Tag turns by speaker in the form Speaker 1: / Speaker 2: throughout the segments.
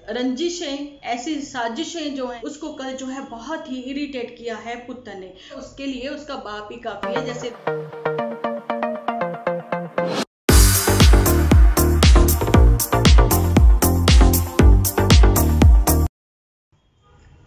Speaker 1: रंजिशें, ऐसी साजिशें जो हैं उसको कल जो है बहुत ही इरिटेट किया है पुत्र ने। उसके लिए उसका बाप ही काफी है। जैसे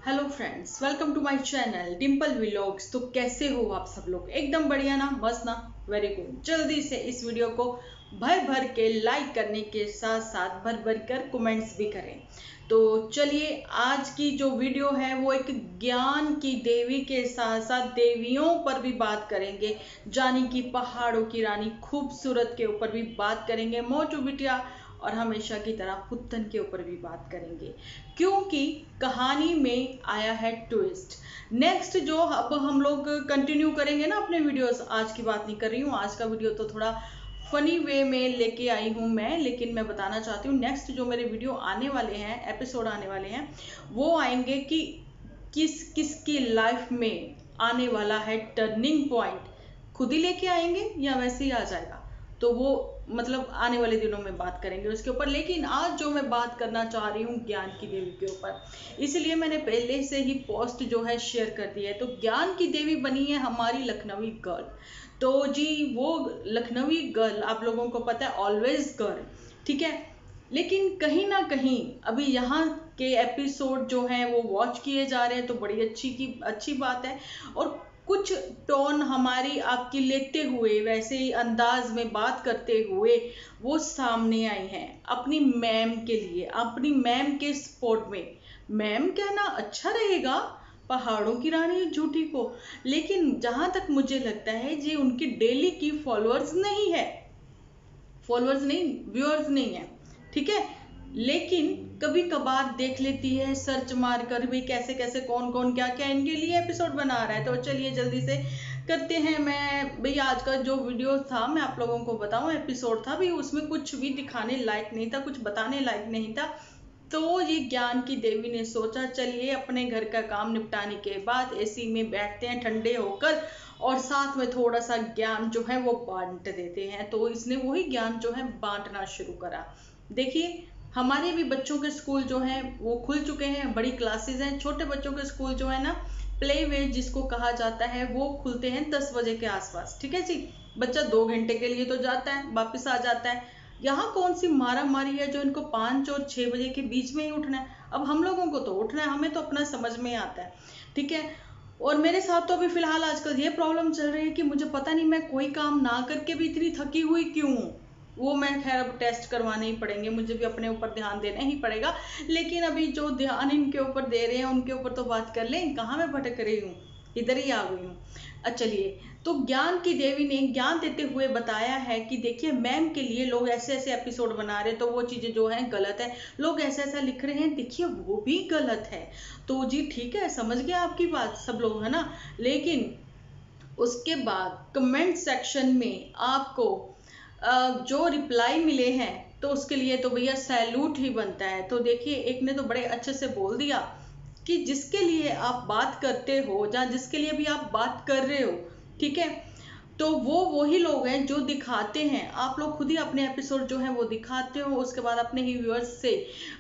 Speaker 1: hello friends, welcome to my channel Dimple vlogs. तो कैसे हो आप सब लोग? एकदम बढ़िया ना? बस ना, वेरी गुड। जल्दी से इस वीडियो को भर भर के लाइक करने के साथ साथ भर भर कर कमेंट्स भी करें। तो चलिए, आज की जो वीडियो है वो एक ज्ञान की देवी के साथ साथ देवियों पर भी बात करेंगे, यानी कि पहाड़ों की रानी खूबसूरत के ऊपर भी बात करेंगे, मोटू बिटिया और हमेशा की तरह पुत्तन के ऊपर भी बात करेंगे, क्योंकि कहानी में आया है ट्विस्ट। नेक्स्ट जो अब हम लोग कंटिन्यू करेंगे ना अपने वीडियोस, आज की बात नहीं कर रही हूँ, आज का वीडियो तो थोड़ा फनी वे में लेके आई हूँ मैं, लेकिन मैं बताना चाहती हूँ नेक्स्ट जो मेरे वीडियो आने वाले हैं, एपिसोड आने वाले हैं, वो आएंगे कि किस किस की लाइफ में आने वाला है टर्निंग पॉइंट। खुद ही लेके आएंगे या वैसे ही आ जाएगा, तो वो मतलब आने वाले दिनों में बात करेंगे उसके ऊपर। लेकिन आज जो मैं बात करना चाह रही हूँ ज्ञान की देवी के ऊपर, इसलिए मैंने पहले से ही पोस्ट जो है शेयर कर दी है। तो ज्ञान की देवी बनी है हमारी लखनवी गर्ल। तो जी वो लखनवी गर्ल आप लोगों को पता है, ऑलवेज गर्ल, ठीक है। लेकिन कहीं ना कहीं अभी यहाँ के एपिसोड जो हैं वो वॉच किए जा रहे हैं, तो बड़ी अच्छी बात है। और कुछ टोन हमारी आपकी लेते हुए, वैसे ही अंदाज में बात करते हुए वो सामने आई हैं अपनी मैम के लिए, अपनी मैम के सपोर्ट में। मैम कहना अच्छा रहेगा, पहाड़ों की रानी झूठी को, लेकिन जहां तक मुझे लगता है ये उनकी डेली की फॉलोअर्स नहीं है, फॉलोअर्स नहीं, व्यूअर्स नहीं है, ठीक है। लेकिन कभी कभार देख लेती है सर्च मार कर भी कैसे कैसे कौन कौन क्या क्या इनके लिए एपिसोड बना रहा है। तो चलिए जल्दी से करते हैं। मैं भैया आज का जो वीडियो था मैं आप लोगों को बताऊं, एपिसोड था भी, उसमें कुछ भी दिखाने लायक नहीं था, कुछ बताने लायक नहीं था। तो ये ज्ञान की देवी ने सोचा चलिए अपने घर का काम निपटाने के बाद एसी में बैठते हैं ठंडे होकर, और साथ में थोड़ा सा ज्ञान जो है वो बांट देते हैं। तो इसने वही ज्ञान जो है बांटना शुरू करा। देखिए हमारे भी बच्चों के स्कूल जो हैं वो खुल चुके हैं, बड़ी क्लासेस हैं। छोटे बच्चों के स्कूल जो है ना, प्ले वे जिसको कहा जाता है, वो खुलते हैं 10 बजे के आसपास, ठीक है जी। बच्चा 2 घंटे के लिए तो जाता है, वापिस आ जाता है। यहाँ कौन सी मारा मारी है जो इनको 5 और 6 बजे के बीच में ही उठना है? अब हम लोगों को तो उठना है, हमें तो अपना समझ में आता है, ठीक है। और मेरे साथ तो अभी फिलहाल आजकल ये प्रॉब्लम चल रही है कि मुझे पता नहीं मैं कोई काम ना करके भी इतनी थकी हुई क्यों हूँ। वो मैं खैर अब टेस्ट करवाने ही पड़ेंगे, मुझे भी अपने ऊपर ध्यान देना ही पड़ेगा। लेकिन अभी जो ध्यान इनके ऊपर दे रहे हैं उनके ऊपर तो बात कर लें। कहाँ मैं भटक रही हूँ, इधर ही आ गई हूँ। चलिए, तो ज्ञान की देवी ने ज्ञान देते हुए बताया है कि देखिए मैम के लिए लोग ऐसे ऐसे एपिसोड बना रहे हैं, तो वो चीजें जो है गलत है, लोग ऐसा ऐसा लिख रहे हैं, देखिए वो भी गलत है। तो जी ठीक है, समझ गया आपकी बात सब लोग, है ना। लेकिन उसके बाद कमेंट सेक्शन में आपको जो रिप्लाई मिले हैं, तो उसके लिए तो भैया सैल्यूट ही बनता है। तो देखिए एक ने तो बड़े अच्छे से बोल दिया कि जिसके लिए आप बात करते हो या जिसके लिए भी आप बात कर रहे हो, ठीक है, तो वो वही लोग हैं जो दिखाते हैं। आप लोग खुद ही अपने एपिसोड जो है वो दिखाते हो, उसके बाद अपने ही व्यूअर्स से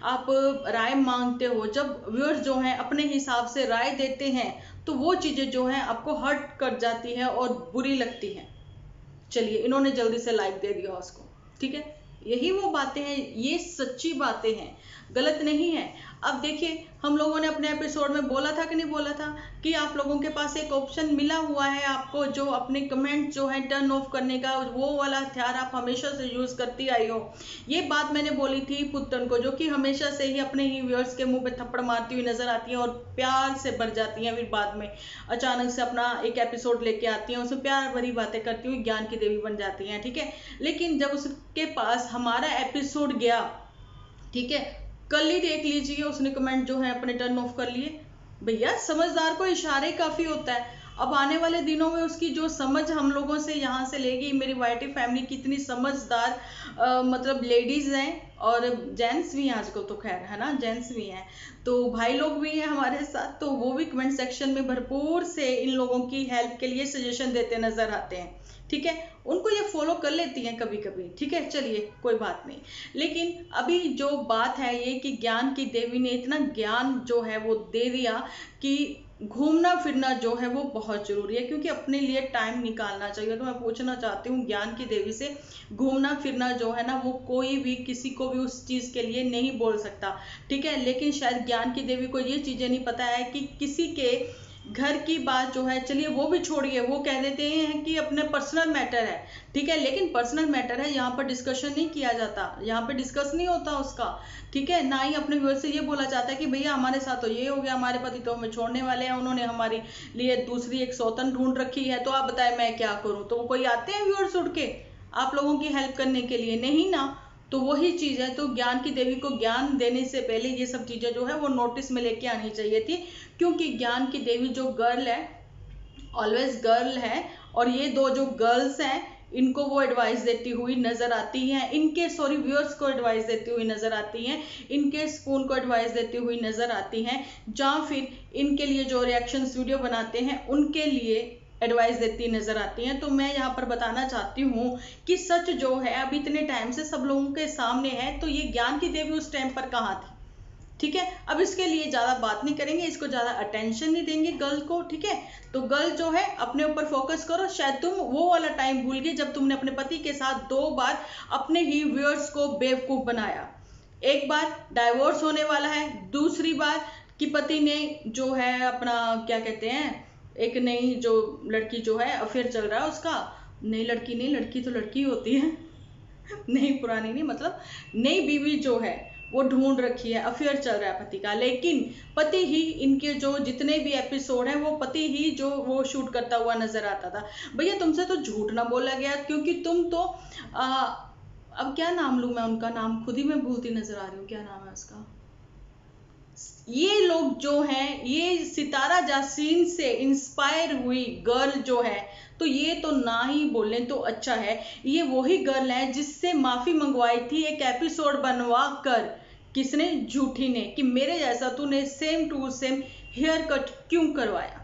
Speaker 1: आप राय मांगते हो। जब व्यूअर्स जो हैं अपने हिसाब से राय देते हैं, तो वो चीजें जो हैं आपको हर्ट कर जाती है और बुरी लगती हैं। चलिए, इन्होंने जल्दी से लाइक दे दिया उसको, ठीक है। यही वो बातें हैं, ये सच्ची बातें हैं, गलत नहीं है। अब देखिए हम लोगों ने अपने एपिसोड में बोला था कि नहीं बोला था कि आप लोगों के पास एक ऑप्शन मिला हुआ है आपको, जो अपने कमेंट जो है टर्न ऑफ करने का, वो वाला हथियार आप हमेशा से यूज करती आई हो। ये बात मैंने बोली थी पुत्तन को, जो कि हमेशा से ही अपने ही व्यूअर्स के मुंह पे थप्पड़ मारती हुई नजर आती है और प्यार से भर जाती हैं। फिर बाद में अचानक से अपना एक एपिसोड लेके आती हैं, उसमें प्यार भरी बातें करती हुई ज्ञान की देवी बन जाती हैं, ठीक है। लेकिन जब उसके पास हमारा एपिसोड गया, ठीक है, कल ही देख लीजिए उसने कमेंट जो है अपने टर्न ऑफ कर लिए। भैया समझदार को इशारे काफी होता है। अब आने वाले दिनों में उसकी जो समझ हम लोगों से यहाँ से लेगी, मेरी वाईटी फैमिली कितनी समझदार मतलब लेडीज हैं, और जेंट्स भी हैं आजकल तो, खैर है ना, जेंट्स भी हैं, तो भाई लोग भी हैं हमारे साथ, तो वो भी कमेंट सेक्शन में भरपूर से इन लोगों की हेल्प के लिए सजेशन देते नजर आते हैं। ठीक है, उनको ये फॉलो कर लेती हैं कभी कभी। ठीक है, चलिए कोई बात नहीं। लेकिन अभी जो बात है ये कि ज्ञान की देवी ने इतना ज्ञान जो है वो दे दिया कि घूमना फिरना जो है वो बहुत जरूरी है, क्योंकि अपने लिए टाइम निकालना चाहिए। तो मैं पूछना चाहती हूँ ज्ञान की देवी से, घूमना फिरना जो है ना वो कोई भी किसी को भी उस चीज के लिए नहीं बोल सकता। ठीक है, लेकिन शायद ज्ञान की देवी को ये चीजें नहीं पता है कि किसी के घर की बात जो है, चलिए वो भी छोड़िए, वो कह देते हैं कि अपने पर्सनल मैटर है। ठीक है, लेकिन पर्सनल मैटर है, यहाँ पर डिस्कशन नहीं किया जाता, यहाँ पे डिस्कस नहीं होता उसका। ठीक है, ना ही अपने व्यूअर से ये बोला जाता है कि भैया हमारे साथ तो ये हो गया, हमारे पति तो हमें छोड़ने वाले हैं, उन्होंने हमारे लिए दूसरी एक सौतन ढूंढ रखी है, तो आप बताएं मैं क्या करूं। तो वो कोई आते हैं व्यूअर्स उठ के आप लोगों की हेल्प करने के लिए? नहीं ना। तो वही चीज है, तो ज्ञान की देवी को ज्ञान देने से पहले ये सब चीजें जो है वो नोटिस में लेके आनी चाहिए थी, क्योंकि ज्ञान की देवी जो गर्ल है, ऑलवेज गर्ल है, और ये दो जो गर्ल्स हैं इनको वो एडवाइस देती हुई नजर आती हैं, इनके सॉरी व्यूअर्स को एडवाइस देती हुई नजर आती हैं, इनके स्पून को एडवाइस देती हुई नजर आती हैं, या फिर इनके लिए जो रिएक्शंस वीडियो बनाते हैं उनके लिए एडवाइस देती नजर आती हैं। तो मैं यहाँ पर बताना चाहती हूँ कि सच जो है अब इतने टाइम से सब लोगों के सामने है, तो ये ज्ञान की देवी उस टाइम पर कहाँ थी? ठीक है, अब इसके लिए ज्यादा बात नहीं करेंगे, इसको ज्यादा अटेंशन नहीं देंगे गर्ल को। ठीक है, तो गर्ल जो है अपने ऊपर फोकस करो। शायद तुम वो वाला टाइम भूल गए जब तुमने अपने पति के साथ 2 बार अपने ही व्यूअर्स को बेवकूफ बनाया। एक बार डाइवोर्स होने वाला है, दूसरी बार कि पति ने जो है अपना क्या कहते हैं, एक नई जो लड़की जो है अफेयर चल रहा है उसका, नई लड़की नहीं, लड़की तो लड़की होती है नहीं पुरानी नहीं, मतलब नई बीवी जो है वो ढूंढ रखी है, अफेयर चल रहा है पति का, लेकिन पति ही इनके जो जितने भी एपिसोड हैं वो पति ही जो वो शूट करता हुआ नजर आता था। भैया तुमसे तो झूठ ना बोला गया, क्योंकि तुम तो अब क्या नाम लूं मैं, उनका नाम खुद ही मैं भूलती नजर आ रही हूँ, क्या नाम है उसका। ये लोग जो हैं ये सितारा जासीन से इंस्पायर हुई गर्ल जो है, तो ये तो ना ही बोलें तो अच्छा है। ये वही गर्ल है जिससे माफी मंगवाई थी एक एपिसोड बनवा कर, किसने? झूठी ने, कि मेरे जैसा तूने same to same haircut क्यों करवाया।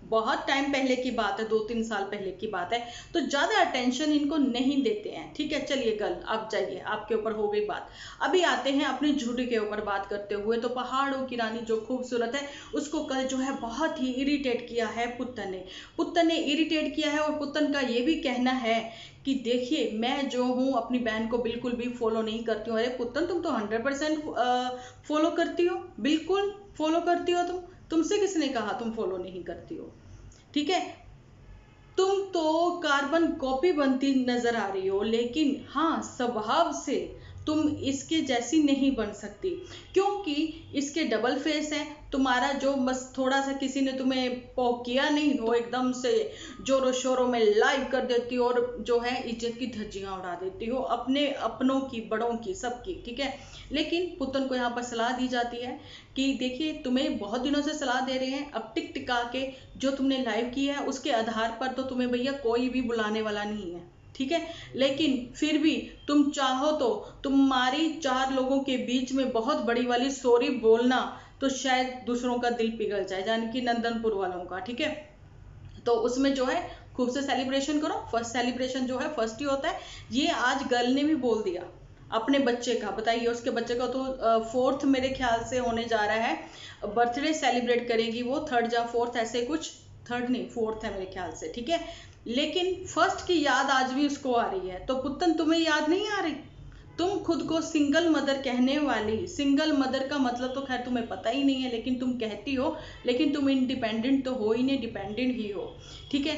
Speaker 1: बहुत टाइम पहले की बात है, 2-3 साल पहले की बात है, तो ज्यादा अटेंशन इनको नहीं देते हैं। ठीक है, चलिए गर्ल आप जाइए, आपके ऊपर हो गई बात। अभी आते हैं अपनी झूठी के ऊपर बात करते हुए। तो पहाड़ों की रानी जो खूबसूरत है उसको कल जो है बहुत ही इरिटेट किया है पुत्तन ने इरिटेट किया है, और पुत्तन का ये भी कहना है कि देखिए मैं जो हूँ अपनी बहन को बिल्कुल भी फॉलो नहीं करती हूँ। अरे पुत्तन तुम तो 100% फॉलो करती हो, बिल्कुल फॉलो करती हो तुमसे किसने कहा तुम फॉलो नहीं करती हो? ठीक है, तुम तो कार्बन कॉपी बनती नजर आ रही हो, लेकिन हाँ स्वभाव से तुम इसके जैसी नहीं बन सकती, क्योंकि इसके डबल फेस है। तुम्हारा जो बस थोड़ा सा किसी ने तुम्हें पोक किया नहीं तो एकदम से जोरों शोरों में लाइव कर देती हो, और जो है इज्जत की धज्जियां उड़ा देती हो, अपने अपनों की, बड़ों की, सबकी। ठीक है, लेकिन पुतन को यहाँ पर सलाह दी जाती है कि देखिए तुम्हें बहुत दिनों से सलाह दे रहे हैं, अब टिक टिका के जो तुमने लाइव किया है उसके आधार पर तो तुम्हें भैया कोई भी बुलाने वाला नहीं है। ठीक है, लेकिन फिर भी तुम चाहो तो तुम्हारी 4 लोगों के बीच में बहुत बड़ी वाली सॉरी बोलना तो शायद दूसरों का दिल पिघल जाए, यानी कि नंदनपुर वालों का। ठीक है, तो उसमें जो है खूब से सेलिब्रेशन करो। फर्स्ट सेलिब्रेशन जो है फर्स्ट ही होता है। ये आज गर्ल ने भी बोल दिया अपने बच्चे का, बताइए उसके बच्चे का तो 4th मेरे ख्याल से होने जा रहा है, बर्थडे सेलिब्रेट करेगी वो, 3rd या 4th ऐसे कुछ, 3rd नहीं 4th है मेरे ख्याल से। ठीक है, लेकिन फर्स्ट की याद आज भी उसको आ रही है। तो पुत्तन तुम्हें याद नहीं आ रही? तुम खुद को सिंगल मदर कहने वाली, सिंगल मदर का मतलब तो खैर तुम्हें पता ही नहीं है, लेकिन तुम कहती हो, लेकिन तुम इंडिपेंडेंट तो हो ही नहीं, डिपेंडेंट ही हो। ठीक है,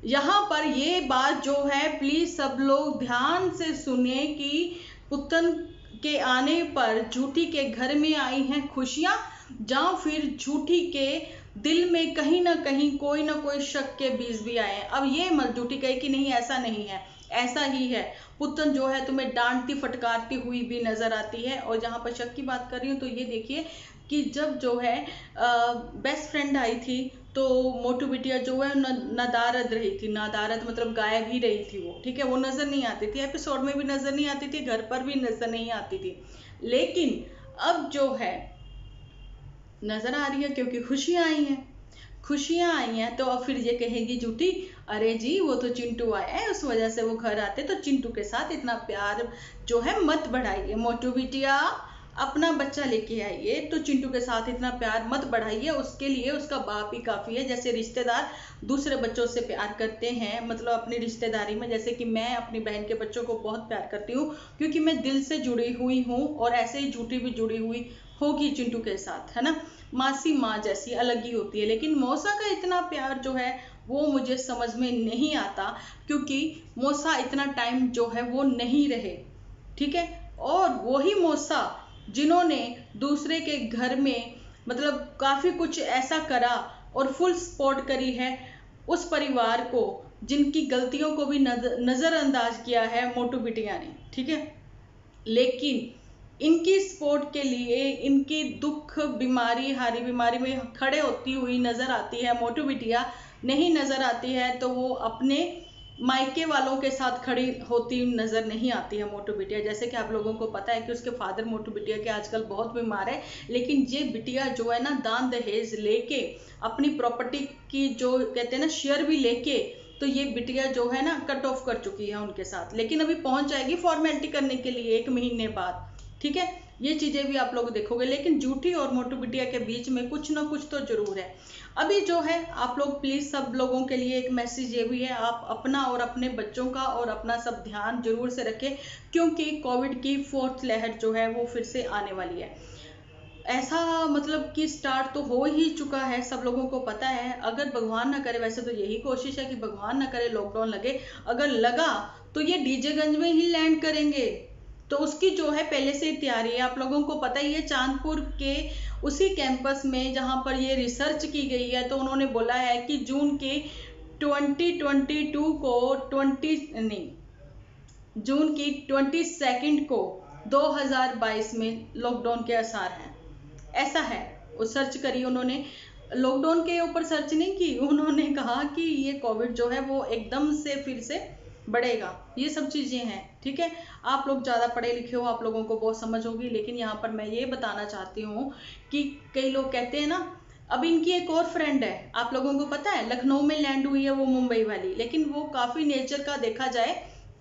Speaker 1: यहाँ पर ये बात जो है प्लीज सब लोग ध्यान से सुनिए कि पुत्तन के आने पर झूठी के घर में आई हैं खुशियां, या फिर झूठी के दिल में कहीं ना कहीं कोई ना कोई शक के बीज भी आए हैं। अब ये मत झूठी कहे कि नहीं ऐसा नहीं है, ऐसा ही है। पुत्तन जो है तुम्हें डांटती फटकारती हुई भी नजर आती है। और जहां पर शक की बात कर रही हूँ तो ये देखिए कि जब जो है बेस्ट फ्रेंड आई थी तो मोटू बिटिया जो है नदारद रही थी। नदारद मतलब गायब ही रही थी वो, ठीक है। वो नजर नहीं आती थी, एपिसोड में भी नजर नहीं आती थी, घर पर भी नजर नहीं आती थी। लेकिन अब जो है नजर आ रही है, क्योंकि खुशियां आई हैं। खुशियां आई हैं तो अब फिर ये कहेगी झूठी, अरे जी वो तो चिंटू आया है, उस वजह से वो घर आते, तो चिंटू के साथ इतना प्यार जो है मत बढ़ाइए। मोटू बिटिया अपना बच्चा लेके आइए, तो चिंटू के साथ इतना प्यार मत बढ़ाइए। उसके लिए उसका बाप ही काफी है। जैसे रिश्तेदार दूसरे बच्चों से प्यार करते हैं, मतलब अपनी रिश्तेदारी में, जैसे कि मैं अपनी बहन के बच्चों को बहुत प्यार करती हूँ, क्योंकि मैं दिल से जुड़ी हुई हूँ, और ऐसे ही झूठी भी जुड़ी हुई होगी चिंटू के साथ, है ना। मासी माँ जैसी अलग ही होती है। लेकिन मौसा का इतना प्यार जो है वो मुझे समझ में नहीं आता, क्योंकि मौसा इतना टाइम जो है वो नहीं रहे, ठीक है। और वही मौसा जिन्होंने दूसरे के घर में मतलब काफी कुछ ऐसा करा और फुल सपोर्ट करी है उस परिवार को, जिनकी गलतियों को भी नजरअंदाज किया है मोटू बिटिया ने, ठीक है। लेकिन इनकी सपोर्ट के लिए, इनकी दुख बीमारी हारी बीमारी में खड़े होती हुई नजर आती है मोटू बिटिया। नहीं नजर आती है तो वो अपने मायके वालों के साथ खड़ी होती नजर नहीं आती है मोटू बिटिया। जैसे कि आप लोगों को पता है कि उसके फादर मोटू बिटिया के आजकल बहुत बीमार है, लेकिन ये बिटिया जो है ना दान दहेज लेके अपनी प्रॉपर्टी की जो कहते हैं ना शेयर भी लेके, तो ये बिटिया जो है ना कट ऑफ कर चुकी है उनके साथ। लेकिन अभी पहुंच जाएगी फॉर्मेलिटी करने के लिए 1 महीने बाद, ठीक है। ये चीजें भी आप लोग देखोगे। लेकिन झूठी और मोटू बिटिया के बीच में कुछ ना कुछ तो जरूर है। अभी जो है आप लोग प्लीज सब लोगों के लिए एक मैसेज ये भी है, आप अपना और अपने बच्चों का और अपना सब ध्यान जरूर से रखें, क्योंकि कोविड की 4th लहर जो है वो फिर से आने वाली है। ऐसा मतलब कि स्टार्ट तो हो ही चुका है, सब लोगों को पता है। अगर भगवान ना करे, वैसे तो यही कोशिश है कि भगवान ना करे लॉकडाउन लगे, अगर लगा तो ये डीजेगंज में ही लैंड करेंगे। तो उसकी जो है पहले से ही तैयारी है। आप लोगों को पता ही है, चांदपुर के उसी कैंपस में जहां पर ये रिसर्च की गई है, तो उन्होंने बोला है कि जून के 2022 को 20 नहीं जून की 22 को 2022 में लॉकडाउन के आसार हैं। ऐसा है, वो सर्च करी उन्होंने, लॉकडाउन के ऊपर सर्च नहीं की। उन्होंने कहा कि ये कोविड जो है वो एकदम से फिर से बढ़ेगा। ये सब चीजें हैं, ठीक है। आप लोग ज्यादा पढ़े लिखे हो, आप लोगों को बहुत समझ होगी। लेकिन यहाँ पर मैं ये बताना चाहती हूँ कि कई लोग कहते हैं ना, अब इनकी एक और फ्रेंड है, आप लोगों को पता है, लखनऊ में लैंड हुई है वो मुंबई वाली, लेकिन वो काफी नेचर का देखा जाए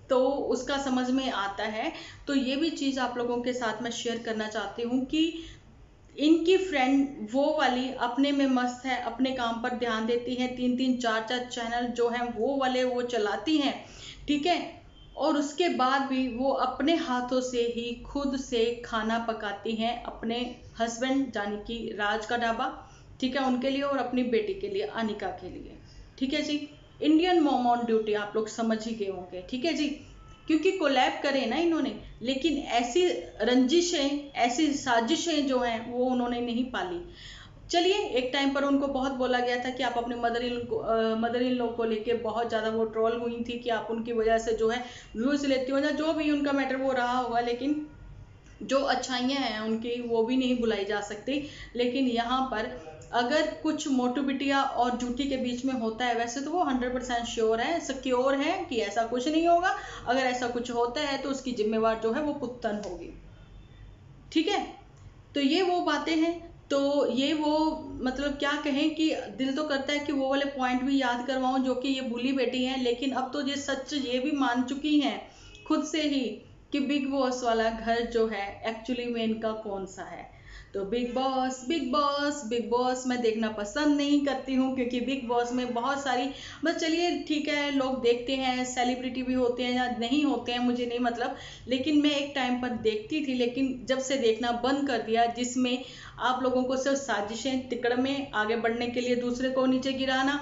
Speaker 1: तो उसका समझ में आता है। तो ये भी चीज आप लोगों के साथ मैं शेयर करना चाहती हूँ कि इनकी फ्रेंड वो वाली अपने में मस्त है, अपने काम पर ध्यान देती है, 3-3 4-4 चैनल जो हैं वो वाले वो चलाती हैं, ठीक है। और उसके बाद भी वो अपने हाथों से ही खुद से खाना पकाती हैं अपने हस्बैंड यानी कि राज का ढाबा, ठीक है, उनके लिए और अपनी बेटी के लिए अनिका के लिए, ठीक है जी। इंडियन मॉम ऑन ड्यूटी आप लोग समझ ही गए होंगे, ठीक है जी। क्योंकि कोलैब करे ना इन्होंने, लेकिन ऐसी रंजिशें, ऐसी साजिशें जो हैं वो उन्होंने नहीं पाली। चलिए, एक टाइम पर उनको बहुत बोला गया था कि आप अपने मदर इन लॉ को लेके बहुत ज्यादा वो ट्रोल हुई थी कि आप उनकी वजह से जो है व्यूज लेती हो, या जो भी उनका मैटर वो रहा होगा। लेकिन जो अच्छाइयाँ हैं उनकी वो भी नहीं बुलाई जा सकती। लेकिन यहाँ पर अगर कुछ मोटू बिटिया और झूठी के बीच में होता है, वैसे तो वो 100% श्योर है, सिक्योर है कि ऐसा कुछ नहीं होगा। अगर ऐसा कुछ होता है तो उसकी जिम्मेवार जो है वो पुत्तन होगी, ठीक है। तो ये वो बातें हैं। तो ये वो मतलब क्या कहें कि दिल तो करता है कि वो वाले पॉइंट भी याद करवाऊं जो कि ये भूली बैठी हैं। लेकिन अब तो ये सच ये भी मान चुकी हैं खुद से ही कि बिग बॉस वाला घर जो है एक्चुअली में इनका कौन सा है। तो big boss big boss big boss मैं देखना पसंद नहीं करती हूँ, क्योंकि बिग बॉस में बहुत सारी, बस चलिए ठीक है, लोग देखते हैं, सेलिब्रिटी भी होते हैं या नहीं होते हैं मुझे नहीं मतलब, लेकिन मैं एक टाइम पर देखती थी, लेकिन जब से देखना बंद कर दिया, जिसमें आप लोगों को सिर्फ साजिशें, तिकड़ में आगे बढ़ने के लिए दूसरे को नीचे गिराना,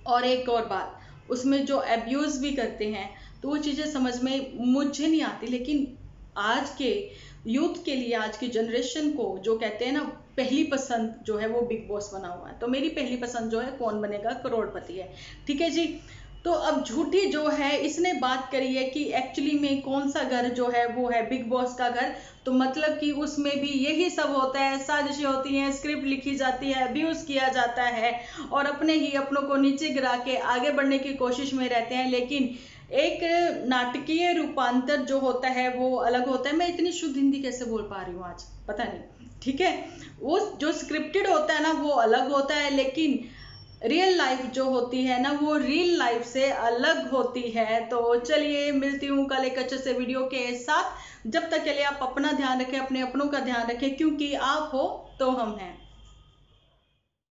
Speaker 1: और एक और बात उसमें जो एब्यूज भी करते हैं, तो वो चीजें समझ में मुझे नहीं आती। लेकिन आज के यूथ के लिए, आज की जनरेशन को जो कहते हैं ना पहली पसंद जो है वो बिग बॉस बना हुआ है। तो मेरी पहली पसंद जो है कौन बनेगा करोड़पति है, ठीक है जी। तो अब झूठी जो है इसने बात करी है कि एक्चुअली में कौन सा घर जो है वो है बिग बॉस का घर। तो मतलब कि उसमें भी यही सब होता है, साजिशें होती हैं, स्क्रिप्ट लिखी जाती है, अब्यूज किया जाता है और अपने ही अपनों को नीचे गिरा के आगे बढ़ने की कोशिश में रहते हैं। लेकिन एक नाटकीय रूपांतर जो होता है वो अलग होता है। मैं इतनी शुद्ध हिंदी कैसे बोल पा रही हूँ आज, पता नहीं, ठीक है। वो जो स्क्रिप्टेड होता है ना वो अलग होता है, लेकिन रियल लाइफ जो होती है ना वो रियल लाइफ से अलग होती है। तो चलिए मिलती हूँ कल एक अच्छे से वीडियो के साथ। जब तक के लिए आप अपना ध्यान रखें, अपने अपनों का ध्यान रखें, क्योंकि आप हो तो हम हैं।